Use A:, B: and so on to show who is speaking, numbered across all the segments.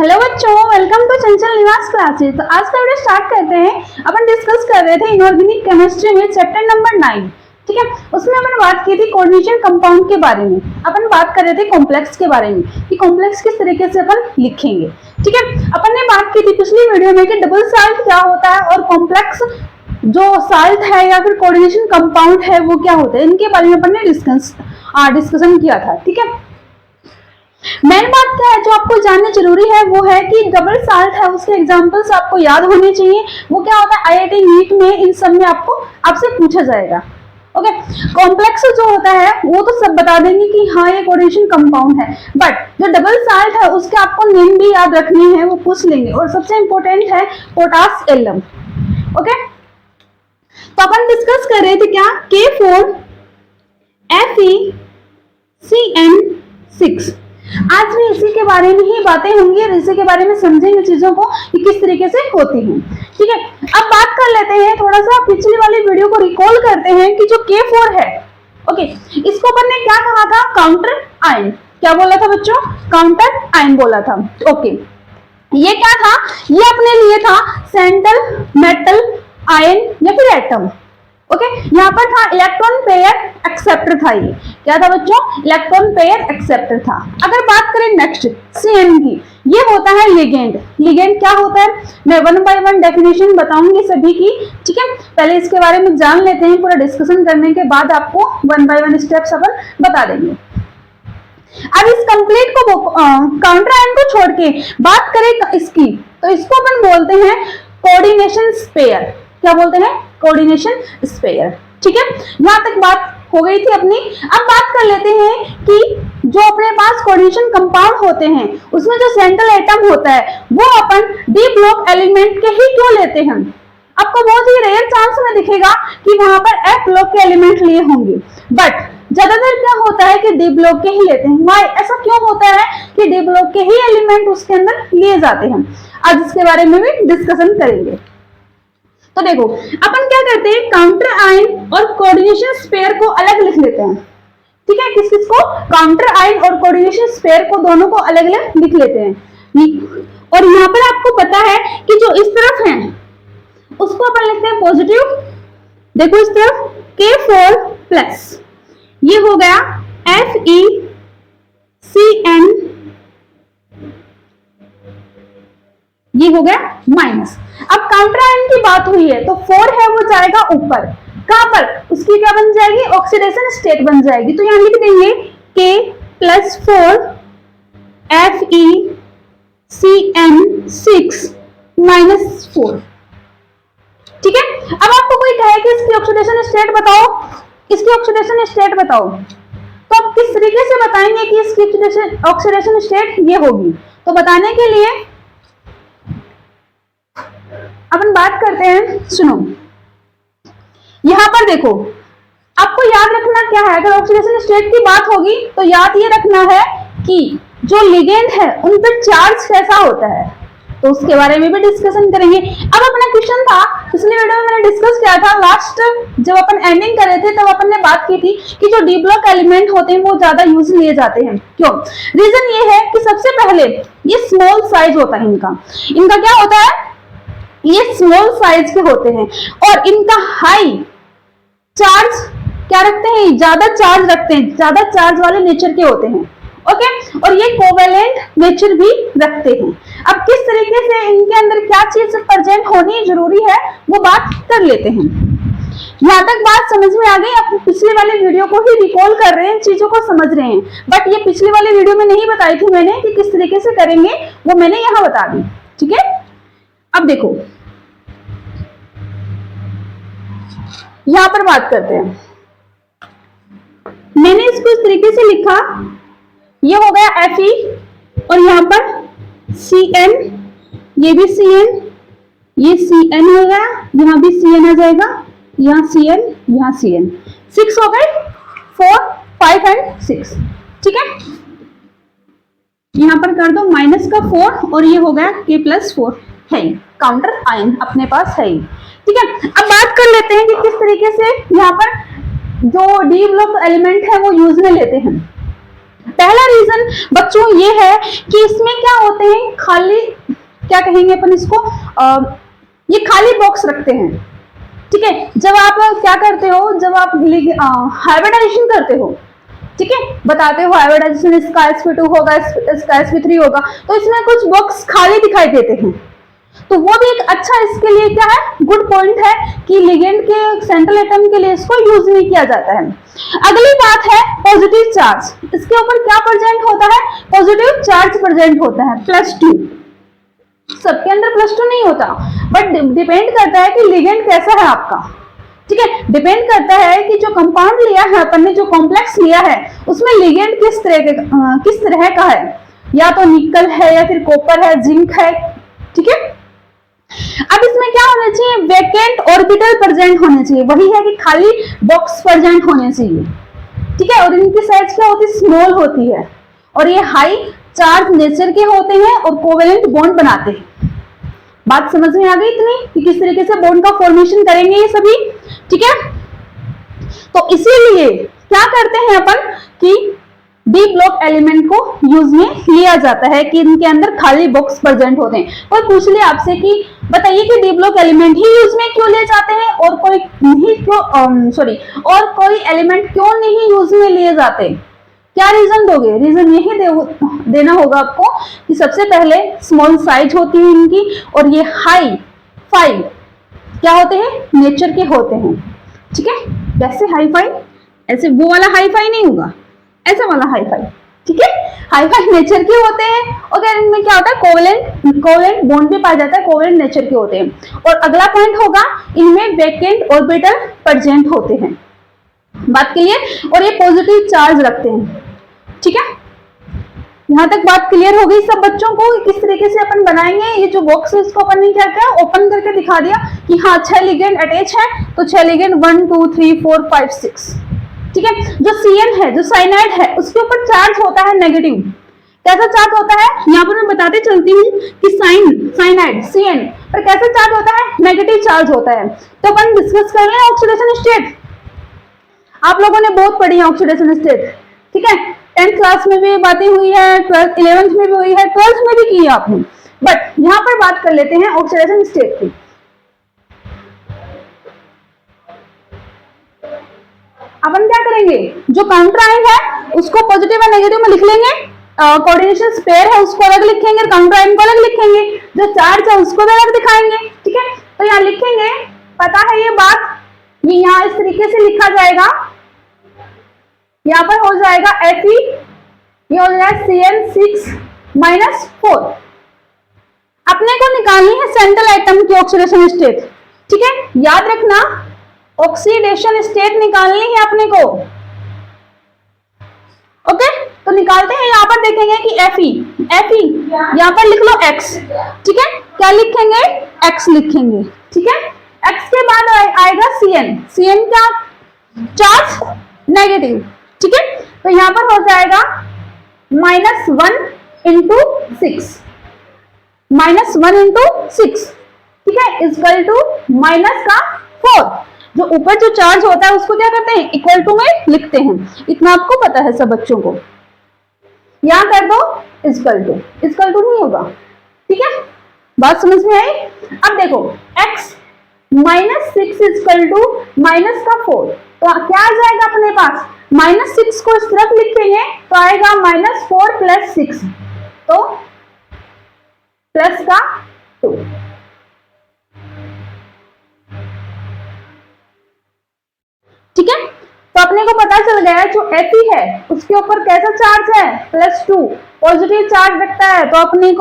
A: Hello बच्चों, welcome to चंचल निवास classes. तो आज का वीडियो स्टार्ट करते हैं। अपन डिस्कस कर रहे थे इनऑर्गेनिक केमिस्ट्री में चैप्टर नंबर 9। ठीक है, उसमें अपन बात की थी कोऑर्डिनेशन कंपाउंड के बारे में। अपन बात कर रहे थे कॉम्प्लेक्स के बारे में कि कॉम्प्लेक्स किस तरीके से अपन लिखेंगे। ठीक है, अपन ने बात की थी पिछली वीडियो में कि डबल साल्ट क्या होता है और कॉम्प्लेक्स जो साल्ट है या फिर कोऑर्डिनेशन कंपाउंड है वो क्या होता है। इनके बारे में अपन ने डिस्कशन किया था। ठीक है, मेन बात क्या है जो आपको जानना जरूरी है वो है कि डबल साल्ट है उसके एग्जांपल्स आपको याद होने चाहिए। वो क्या होता है, आईआईटी नीट में इन सब में आपसे पूछा जाएगा। ओके, कॉम्प्लेक्स जो होता है वो तो सब बता देंगे कि हाँ ये कोऑर्डिनेशन कंपाउंड है, बट जो डबल साल्ट है उसके आपको नेम भी याद रखने हैं, वो पूछ लेंगे। और सबसे इंपॉर्टेंट है पोटास एलम। ओके, तो अपन डिस्कस कर रहे थे क्या, K4 FeCN6। आज भी इसी के बारे में ही बातें होंगी और इसी के बारे में समझेंगे चीजों को कि किस तरीके से होती हैं। ठीक है, अब बात कर लेते हैं, थोड़ा सा पिछली वाली वीडियो को रिकॉल करते हैं कि जो K4 है, ओके, इसको अपन ने क्या कहा था, काउंटर आयन। क्या बोला था बच्चों, काउंटर आयन बोला था। ओके, ये क्या था, ये अपने लिए था सेंट्रल मेटल आयन या फिर एटम। ओके, यहाँ पर था इलेक्ट्रॉन पेयर एक्सेप्टर था। ये क्या था बच्चों, इलेक्ट्रॉन पेयर एक्सेप्टर था। अगर बात करें नेक्स्ट CN की, ये होता है लिगेंड। लिगेंड क्या होता है, मैं 1 बाय 1 डेफिनेशन बताऊंगी सभी की। ठीक है, पहले इसके बारे में जान लेते हैं, पूरा डिस्कशन करने के बाद आपको 1 बाय 1 स्टेप्स अपन बता देंगे। अब इस कंप्लीट को काउंटर आयन को छोड़ के बात करें इसकी, तो इसको अपन बोलते हैं कोऑर्डिनेशन स्पेयर। क्या बोलते हैं, कोऑर्डिनेशन स्पेयर। ठीक है, यहां तक बात हो गई थी अपनी। अब बात कर लेते हैं कि जो अपने पास कोऑर्डिनेशन कंपाउंड होते हैं उसमें जो सेंट्रल एटम होता है वो अपन डी ब्लॉक एलिमेंट के ही क्यों लेते हैं। आपको बहुत ही रेयर चांस में दिखेगा कि वहां पर एफ ब्लॉक के एलिमेंट लिए होंगे, बट ज्यादातर क्या होता है कि डी ब्लॉक के ही लेते हैं। वाई ऐसा क्यों होता है कि डी ब्लॉक के ही एलिमेंट उसके अंदर लिए जाते हैं, आज इसके बारे में भी डिस्कशन करेंगे। तो देखो अपन क्या करते हैं, काउंटर आयन और कोऑर्डिनेशन स्पेयर को अलग लिख लेते हैं। ठीक है, किस किस को, काउंटर आयन और कोऑर्डिनेशन स्पेयर को, दोनों को अलग अलग लिख लेते हैं। और यहाँ पर आपको पता है कि जो इस तरफ है उसको अपन लिखते हैं पॉजिटिव। देखो इस तरफ K4 प्लस, ये हो गया FeCN, ये हो गया माइनस। अब काउंटर आयन की बात हुई है तो 4 है वो जाएगा ऊपर, कहां पर, उसकी क्या बन जाएगी, ऑक्सीडेशन स्टेट बन जाएगी। तो यहां लिख देंगे K+4 FeCN6 -4। ठीक है, अब आपको कोई कहे कि इसकी ऑक्सीडेशन स्टेट बताओ, इसकी ऑक्सीडेशन स्टेट बताओ, तो आप किस तरीके से बताएंगे कि इसकी ऑक्सीडेशन स्टेट ये होगी। तो बताने के लिए अपन बात करते हैं, सुनो यहां पर देखो, आपको याद रखना क्या है, अगर ऑक्सीडेशन स्टेट की बात होगी तो याद ये रखना है कि जो लिगेंड है उन पर चार्ज कैसा होता है, तो उसके बारे में भी डिस्कशन करेंगे। अब अपना क्वेश्चन था, पिछले वीडियो में मैंने डिस्कस किया था, लास्ट जब अपन एंडिंग कर रहे थे तब अपन ने बात की थी कि जो डी ब्लॉक एलिमेंट होते हैं वो ज्यादा यूज लिए जाते हैं। क्यों, रीजन ये है कि सबसे पहले ये स्मॉल साइज होता है, इनका क्या होता है, ये स्मॉल साइज के होते हैं और इनका हाई चार्ज क्या रखते हैं, ज्यादा चार्ज रखते हैं, ज्यादा चार्ज वाले नेचर के होते हैं। ओके, और ये कोवेलेंट नेचर भी रखते हैं। अब किस तरीके से इनके अंदर क्या चीज प्रेजेंट होनी जरूरी है वो बात कर लेते हैं। यहां तक बात समझ में आ गई, आप पिछली वाली वीडियो को ही रिकॉल कर रहे हैं, चीजों को समझ रहे हैं, बट ये पिछली वाली वीडियो में नहीं बताई थी मैंने कि किस तरीके से करेंगे, वो मैंने यहाँ बता दी। ठीक है, अब देखो यहां पर बात करते हैं, मैंने इसको इस तरीके से लिखा, ये हो गया Fe और यहाँ पर Cn, ये भी Cn, ये Cn हो गया, यहाँ भी Cn आ जाएगा, यहाँ Cn, यहाँ Cn, 6 हो गए, 4, 5 एंड 6। ठीक है, यहाँ पर कर दो माइनस का 4 और ये हो गया K+4 है, काउंटर आयन अपने पास है। ठीक है, अब बात कर लेते हैं कि किस तरीके से यहाँ पर जो डी ब्लॉक एलिमेंट है वो यूज में लेते हैं। पहला रीजन बच्चों ये है कि इसमें क्या होते हैं, खाली क्या कहेंगे अपन इसको, ये खाली बॉक्स रखते हैं। ठीक है, जब आप क्या करते हो, जब आप हाइब्रिडाइजेशन करते हो, ठीक है, बताते हो हाइब्रिडाइजेशन इसका sp2 होगा, इसका sp3 होगा, तो इसमें कुछ बॉक्स खाली दिखाई देते हैं। तो वो भी एक अच्छा इसके लिए क्या है, गुड पॉइंट है कि लिगेंड के सेंट्रल एटम के लिए इसको यूज नहीं किया जाता है। अगली बात है पॉजिटिव चार्ज, इसके ऊपर क्या प्रेजेंट होता है, पॉजिटिव चार्ज प्रेजेंट होता है, +2। सबके अंदर +2 नहीं होता, बट डिपेंड करता है कि लिगेंड कैसा है आपका। ठीक है, डिपेंड करता है कि जो कंपाउंड लिया है अपन ने, जो कॉम्प्लेक्स लिया है, उसमें लिगेंड किस तरह का है, या तो निकल है या फिर कॉपर है, जिंक है। ठीक है, अब इसमें क्या होना चाहिए, वैकेंट ऑर्बिटल प्रेजेंट होने चाहिए, वही है कि खाली बॉक्स प्रेजेंट होने चाहिए। ठीक है, और इनकी साइज क्या होती है, स्मॉल होती है, और ये हाई चार्ज नेचर के होते हैं और कोवेलेंट बॉन्ड बनाते हैं। बात समझ में आ गई इतनी कि किस तरीके से बॉन्ड का फॉर्मेशन करेंगे ये सभी। ठीक है, तो इसीलिए क्या करते हैं अपन कि डी ब्लॉक एलिमेंट को यूज में लिया जाता है कि इनके अंदर खाली बॉक्स प्रेजेंट होते हैं। कोई पूछ ले आपसे कि बताइए कि डी ब्लॉक एलिमेंट ही यूज में क्यों ले जाते हैं और कोई नहीं क्यों, सॉरी, और कोई एलिमेंट क्यों नहीं यूज में लिए जाते, क्या रीजन दोगे? रीजन यही देना होगा आपको कि सबसे पहले स्मॉल साइज होती है इनकी, और ये हाई फाई क्या होते हैं, नेचर के होते हैं। ठीक है, वैसे हाई फाई, ऐसे वो वाला हाई फाई नहीं होगा, ऐसा वाला हाई फाई। ठीक है, हाई फाई नेचर के होते हैं, और इनमें क्या होता है, कोवेलेंट बॉन्ड भी पाया जाता है, कोवेलेंट नेचर के होते हैं। और अगला पॉइंट होगा, इनमें वैकेंट ऑर्बिटल प्रेजेंट होते हैं। बात क्लियर, और ये पॉजिटिव चार्ज रखते हैं। ठीक है, यहां तक बात क्लियर हो गई सब बच्चों को, किस तरीके से अपन बनाएंगे। ये जो बॉक्स है इसको अपन ने क्या किया, ओपन करके दिखा दिया कि हाँ 6 लिगेंड अटैच है, तो 6 लिगेंड 1 2 3 4 5 6। ठीक है, जो CN है, जो साइनाइड है, उसके ऊपर चार्ज होता है नेगेटिव। कैसा चार्ज होता है, यहाँ पर मैं बताते चलती हूँ कि साइनाइड CN पर कैसा चार्ज होता है, नेगेटिव चार्ज होता है। तो अपन डिस्कस कर रहे हैं ऑक्सीडेशन स्टेट, आप लोगों ने बहुत पढ़ी है ऑक्सीडेशन स्टेट। ठीक है, 10th क्लास में भी बातें हुई है, 12th 11th में भी हुई है, 12th में भी की है आपने, बट यहां पर बात कर लेते हैं ऑक्सीडेशन स्टेट की। अपन क्या करेंगे, जो काउंटर आयन है उसको पॉजिटिव और नेगेटिव में लिख लेंगे, कोऑर्डिनेशन पेयर है उसको अलग लिखेंगे, काउंटर आयन को अलग लिखेंगे, जो चार्ज है उसको भी अलग दिखाएंगे। ठीक है, तो यहाँ लिखेंगे, पता है ये बात, ये यहाँ इस तरीके से लिखा जाएगा, यहाँ पर हो जाएगा Fe, ये हो जाएगा CN6-4। अपने को निकालनी है सेंट्रल एटम की ऑक्सीडेशन स्टेट। ठीक है, याद रखना ऑक्सीडेशन स्टेट निकालनी है अपने को। ओके, तो निकालते हैं, यहाँ पर देखेंगे कि Fe यहाँ पर लिख लो X। ठीक है, क्या लिखेंगे, X लिखेंगे। ठीक है, X के बाद आएगा CN का चार्ज नेगेटिव। ठीक है, तो यहां पर हो जाएगा -1 इंटू 6, -1 इंटू 6। ठीक है, इक्वल टू माइनस का 4। जो ऊपर जो चार्ज होता है उसको क्या करते हैं, इक्वल टू में लिखते हैं, इतना आपको पता है सब बच्चों को। यहां कर दो इक्वल टू नहीं होगा। ठीक है, बात समझ में आई। अब देखो x -6 इक्वल टू माइनस का 4, तो क्या आ जाएगा अपने पास, -6 को इस तरफ लिखेंगे तो आएगा -4 + 6, तो प्लस का 2। ठीक है, तो अपने को पता चल गया जो Fe है उसके ऊपर कैसा चार्ज है, +2, पॉजिटिव चार्ज रखता है। तो अपने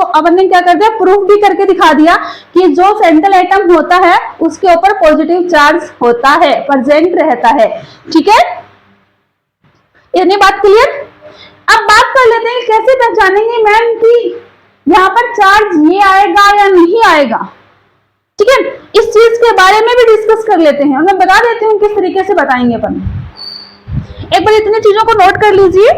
A: क्या कर दिया, प्रूफ भी करके दिखा दिया कि जो सेंट्रल एटम होता है उसके ऊपर पॉजिटिव चार्ज होता है, प्रेजेंट रहता है। ठीक है, इतनी बात क्लियर। अब बात कर लेते हैं कैसे पहचानेंगे मैम कि यहाँ पर चार्ज ये आएगा या नहीं आएगा। ठीक है, इस चीज के बारे में भी डिस्कस कर लेते हैं और मैं बता देती हूँ किस तरीके से बताएंगे अपन। एक बार इतनी चीजों को नोट कर लीजिए।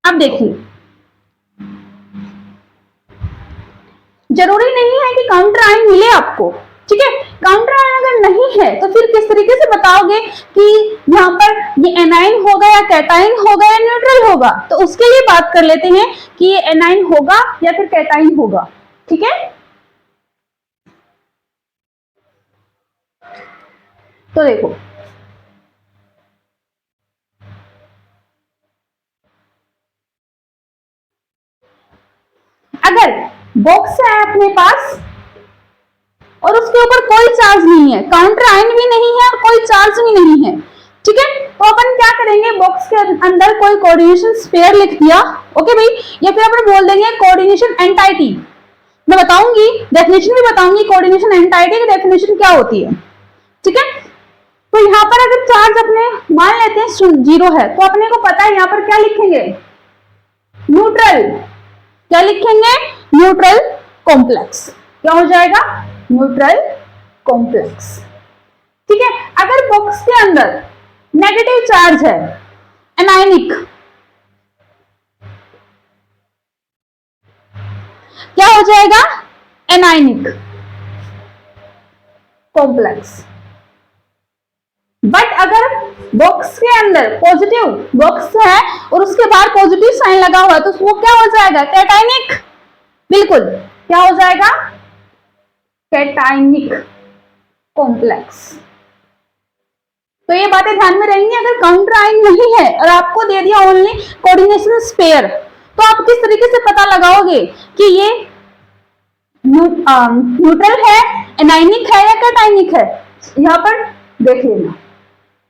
A: अब देखिए, जरूरी नहीं है कि काउंटर आयन मिले आपको, ठीक है। काउंटर आयन अगर नहीं है तो फिर किस तरीके से बताओगे कि यहाँ पर ये एनाइन होगा या कैटाइन होगा या न्यूट्रल होगा? तो उसके लिए बात कर लेते हैं कि ये एनाइन होगा या फिर कैटाइन होगा, ठीक है। तो देखो, अगर बॉक्स है अपने पास और उसके ऊपर कोई चार्ज नहीं है, काउंटर आयन भी नहीं है और कोई चार्ज भी नहीं है, ठीक है, तो अपन क्या करेंगे, बॉक्स के अंदर कोई कोऑर्डिनेशन स्फीयर लिख दिया, ओके भाई, या फिर अपन बोल देंगे कोऑर्डिनेशन एंटाइटी। मैं बताऊंगी, डेफिनेशन भी बताऊंगी कोऑर्डिनेशन एंटाइटी की डेफिनेशन क्या होती है, ठीक है। तो यहाँ पर अगर चार्ज अपने मान लेते हैं 0 है, तो अपने को पता है यहाँ पर क्या लिखेंगे, न्यूट्रल। क्या लिखेंगे? Neutral complex. क्या हो जाएगा? न्यूट्रल कॉम्प्लेक्स, ठीक है। अगर बॉक्स के अंदर नेगेटिव चार्ज है, एनायनिक, क्या हो जाएगा? Anionic complex. बट अगर बॉक्स के अंदर पॉजिटिव बॉक्स है और उसके बाहर पॉजिटिव साइन लगा हुआ है, तो वो क्या हो जाएगा? कैटायनिक। बिल्कुल, क्या हो जाएगा? Cationic complex. तो ये बातें ध्यान में रहेंगी। अगर काउंटर आयन नहीं है और आपको दे दिया ओनली कोऑर्डिनेशन स्फीयर, तो आप किस तरीके से पता लगाओगे कि ये न्यूट्रल है, एनायनिक है या कैटायनिक है? यहाँ पर देख लेना,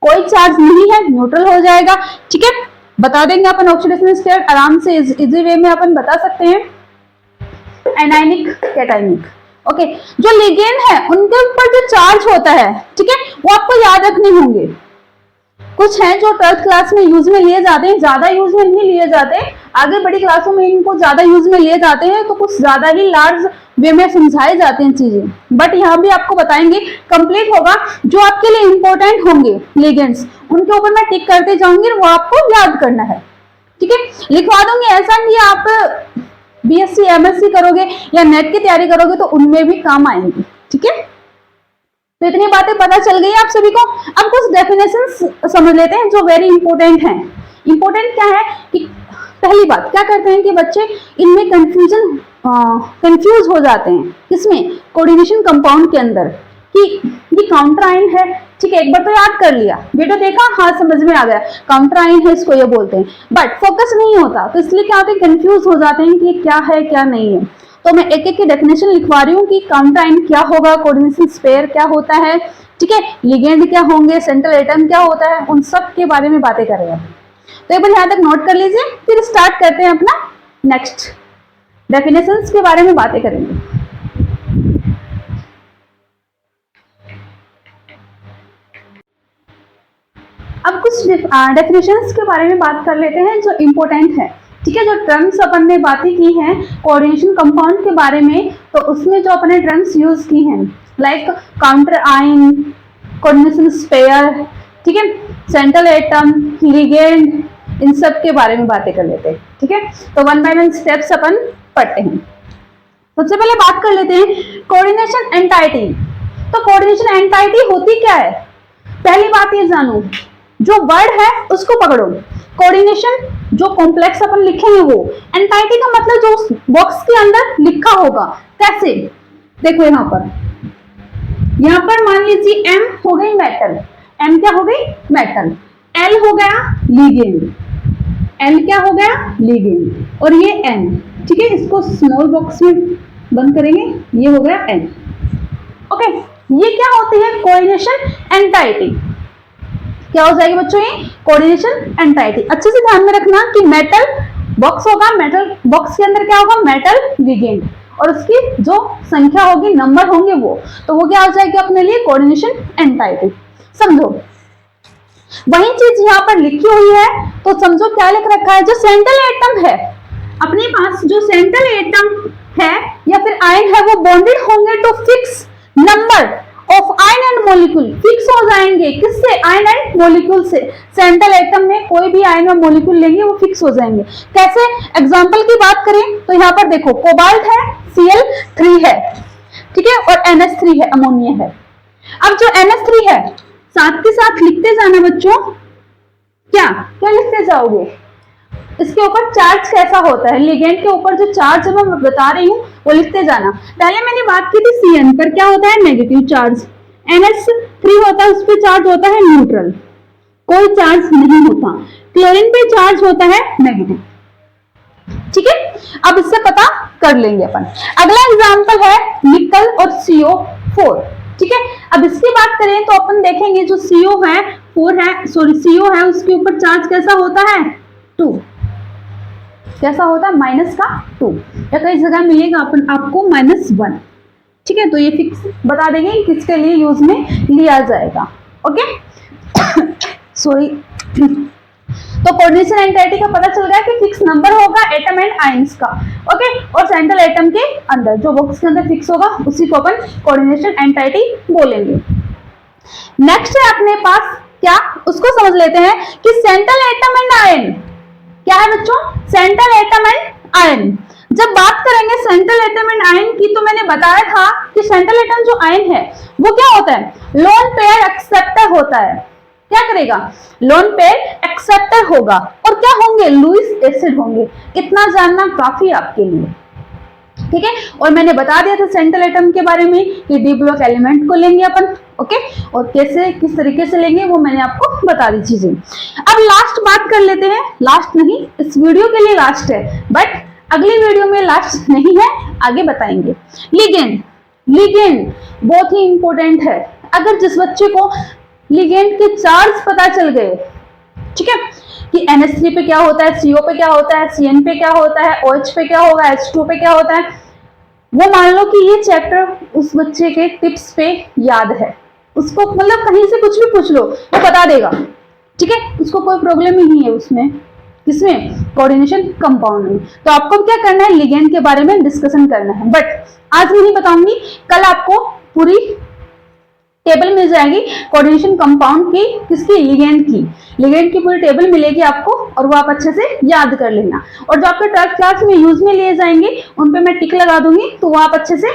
A: कोई चार्ज नहीं है, न्यूट्रल हो जाएगा, ठीक है। बता देंगे अपन ऑक्सीडेशन स्टेट आराम से इजी वे में अपन बता सकते हैं, एनायनिक कैटायनिक, ओके। जो लिगेंड है उनके ऊपर जो चार्ज होता है, ठीक है, वो आपको याद रखने होंगे। कुछ हैं जो 12th क्लास में यूज में लिए जाते हैं, ज्यादा यूज में नहीं लिए जाते, आगे बड़ी क्लासों में इनको ज्यादा यूज में लिए जाते हैं, तो कुछ ज्यादा ही लार्ज वे में समझाए जाते हैं चीजें, बट यहाँ भी आपको बताएंगे, कंप्लीट होगा। जो आपके लिए इंपॉर्टेंट होंगे लिगेंड्स, उनके ऊपर मैं टिक करते जाऊंगी, वो आपको याद करना है, ठीक है। लिखवा दूंगी, ऐसा नहीं आप बीएससी एमएससी करोगे या नेट की तैयारी करोगे तो उनमें भी काम आएंगे, ठीक है। तो इतनी बातें पता चल गई आप सभी को। अब कुछ डेफिनेशंस समझ लेते हैं जो वेरी इंपॉर्टेंट हैं। इंपॉर्टेंट क्या है कि पहली बात क्या करते हैं कि बच्चे इनमें कंफ्यूज हो जाते हैं, किसमें? कोऑर्डिनेशन कंपाउंड के अंदर, कि ये काउंटर आयन है, ठीक है, एक बार तो याद कर लिया, वीडियो देखा, हाँ समझ में आ गया, काउंटर आयन है, इसको ये बोलते हैं, बट फोकस नहीं होता, तो इसलिए क्या होता है, कंफ्यूज हो जाते हैं कि ये क्या है क्या नहीं है। तो मैं एक एक की डेफिनेशन लिखवा रही हूँ कि काउंटर आयन क्या होगा, कोऑर्डिनेशन स्फीयर क्या होता है, ठीक है, लिगेंड क्या होंगे, सेंट्रल एटम क्या होता है, उन सब के बारे में बातें करेंगे। तो एक बार यहाँ तक नोट कर लीजिए, फिर स्टार्ट करते हैं अपना नेक्स्ट डेफिनेशंस के बारे में बातें करेंगे। अब कुछ डेफिनेशंस के बारे में बात कर लेते हैं जो इंपॉर्टेंट है, ठीक है। जो टर्म्स अपन ने बातें की हैं कोऑर्डिनेशन कंपाउंड के बारे में, तो उसमें जो अपने टर्म्स यूज की हैं, like counter ion, coordination sphere, ठीक है, सेंट्रल एटम, लिगेंड, इन सब के बारे में बातें कर लेते हैं, ठीक है। तो वन बाय वन स्टेप्स अपन पढ़ते हैं। सबसे पहले बात कर लेते हैं कोऑर्डिनेशन एंटाइटी। तो कोऑर्डिनेशन एंटाइटी होती क्या है? पहली बात ये जानो, जो वर्ड है उसको पकड़ो। कोऑर्डिनेशन जो कॉम्प्लेक्स अपन लिखेंगे वो, एंटाइटी का मतलब जो बॉक्स के अंदर लिखा होगा। कैसे? देखो यहाँ पर मान लीजिए M हो गई मेटल, M क्या हो गई? मेटल। L हो गया लिगेंड, L क्या हो गया? लिगेंड। और ये N, ठीक है, इसको स्मॉल बॉक्स में बंद करेंगे, ये हो गया N, ओके। ये क्या होती है? Coordination entity. क्या हो जाएगी बच्चों? ये कोऑर्डिनेशन एंटाइटी। अच्छे से ध्यान में रखना कि मेटल बॉक्स होगा, मेटल बॉक्स के अंदर क्या होगा? मेटल लिगेंड, और उसकी जो संख्या होगी, नंबर होंगे वो, तो वो क्या हो जाएगी अपने लिए? Coordination entity. समझो, वही चीज यहाँ पर लिखी हुई है, तो समझो क्या लिख रखा है। जो सेंट्रल एटम है अपने पास, जो सेंट्रल एटम है या फिर आयन है, वो बॉन्डेड होंगे two fix number of ion and molecule, fix हो जाएंगे जाएंगे किससे, आयन एंड मॉलिक्यूल से। सेंट्रल एटम में कोई भी आयन और मॉलिक्यूल लेंगे वो फिक्स हो जाएंगे। कैसे, एग्जांपल की बात करें तो यहाँ पर देखो कोबाल्ट है, Cl3 है, ठीक है, और NH3 है, अमोनिया है। अब जो NH3 है साथ के साथ लिखते जाना बच्चों, क्या क्या लिखते जाओगे, इसके ऊपर चार्ज कैसा होता है, लिगेंड के ऊपर जो चार्ज है मैं बता रही हूँ वो लिखते जाना। पहले मैंने बात की थी Cn पर, क्या होता है नेगेटिव चार्ज, NH3 होता है उस पर चार्ज होता है न्यूट्रल, कोई चार्ज नहीं होता। क्लोरीन पे चार्ज होता है नेगेटिव, ठीक है। अब इससे पता कर लेंगे अपन। अगला एग्जांपल है निकल और CO4, ठीक है। अब इसकी बात करें तो अपन देखेंगे जो CO है 4 है, सॉरी CO है, उसके ऊपर चार्ज कैसा होता है 2, कैसा होता है -2, या कई जगह मिलेगा अपन आपको -1, ठीक है। तो ये फिक्स बता देंगे किसके लिए यूज में लिया जाएगा, ओके। सॉरी, तो कोऑर्डिनेशन एंटाइटी का पता चल गया कि फिक्स नंबर होगा एटम एंड आयंस का, ओके। और सेंट्रल एटम के अंदर जो बॉक्स के अंदर फिक्स होगा उसी को अपन कोऑर्डिनेशन एंटाइटी बोलेंगे। नेक्स्ट है अपने पास क्या, उसको समझ लेते हैं कि सेंट्रल एटम एंड आयन क्या है बच्चों, सेंट्रल एटम एंड आयन। जब बात करेंगे सेंट्रल एटम एंड आयन की तो मैंने बताया था कि सेंट्रल एटम जो आयन है वो क्या होता है, लोन पेयर एक्सेप्टर होता है। क्या करेगा, लोन पेयर एक्सेप्टर होगा, और क्या होंगे, लुईस एसिड होंगे। इतना जानना काफी आपके लिए, ठीक है। और मैंने बता दिया था सेंट्रल एटम के बारे में कि डी ब्लॉक एलिमेंट को लेंगे अपन, ओके, और कैसे किस तरीके से लेंगे वो मैंने आपको बता दी चीजें। अब लास्ट बात कर लेते हैं, लास्ट नहीं, इस वीडियो के लिए लास्ट है, बट अगली वीडियो में लास्ट नहीं है, आगे बताएंगे। लिगेंड, लिगेंड बहुत ही इंपॉर्टेंट है। अगर जिस बच्चे को लिगेंड के चार्ज पता चल गए, ठीक है, कि NH3 पे क्या होता है, CO पे क्या होता है, Cn पे क्या होता है, OH पे क्या होगा, H2 पे क्या होता है, वो मान लो कि ये चैप्टर उस बच्चे के टिप्स पे याद है, उसको मतलब कहीं से कुछ भी पूछ लो वो बता देगा, ठीक है, उसको कोई प्रॉब्लम ही नहीं है उसमें, किसमें, कोऑर्डिनेशन कंपाउंड में। तो आपको क्या करना है, लिगेंड के बारे में डिस्कशन करना है, बट आज मैं नहीं बताऊंगी, कल आपको पूरी टेबल मिल जाएगी कोऑर्डिनेशन कंपाउंड की, किसकी, लिगेंड की, लिगेंड की पूरी टेबल मिलेगी आपको, और वो आप अच्छे से याद कर लेना। और जो आपके 12th क्लास में यूज में लिए जाएंगे उन पे मैं टिक लगा दूंगी, तो वो आप अच्छे से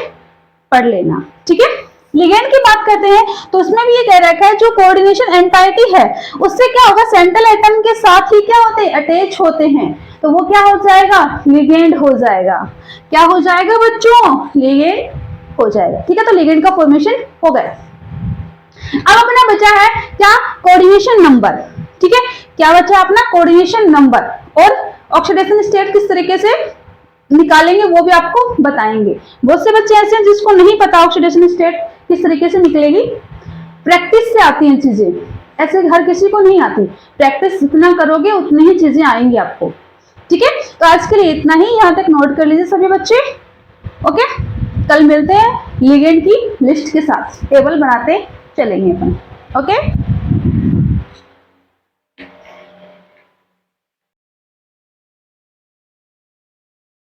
A: पढ़ लेना, ठीक है। लिगेंड की बात करते हैं तो उसमें भी ये कह रखा है जो कोऑर्डिनेशन एंटाइटी है उससे क्या होगा, सेंट्रल एटम के साथ ही क्या होते हैं, अटैच होते हैं, तो वो क्या हो जाएगा, लिगेंड हो जाएगा। क्या हो जाएगा बच्चों, लिगेंड हो जाएगा, ठीक है। तो लिगेंड का फॉर्मेशन हो गया। अब अपना बचा है क्या, कोऑर्डिनेशन नंबर, ठीक है। क्या बचा अपना, कोऑर्डिनेशन नंबर, और ऑक्सीडेशन स्टेट किस तरीके से निकालेंगे वो भी आपको बताएंगे। बहुत से बच्चे ऐसे हैं जिसको नहीं पता ऑक्सीडेशन स्टेट किस तरीके से निकलेगी, प्रैक्टिस से आती हैं चीजें, ऐसे हर किसी को नहीं आती, प्रैक्टिस जितना करोगे उतनी ही चीजें आएंगी आपको, ठीक है। तो आज के लिए इतना ही, यहाँ तक नोट कर लीजिए सभी बच्चे, ओके। कल मिलते हैं लिगेंड की लिस्ट के साथ, टेबल बनाते चलेंगे अपन, ओके।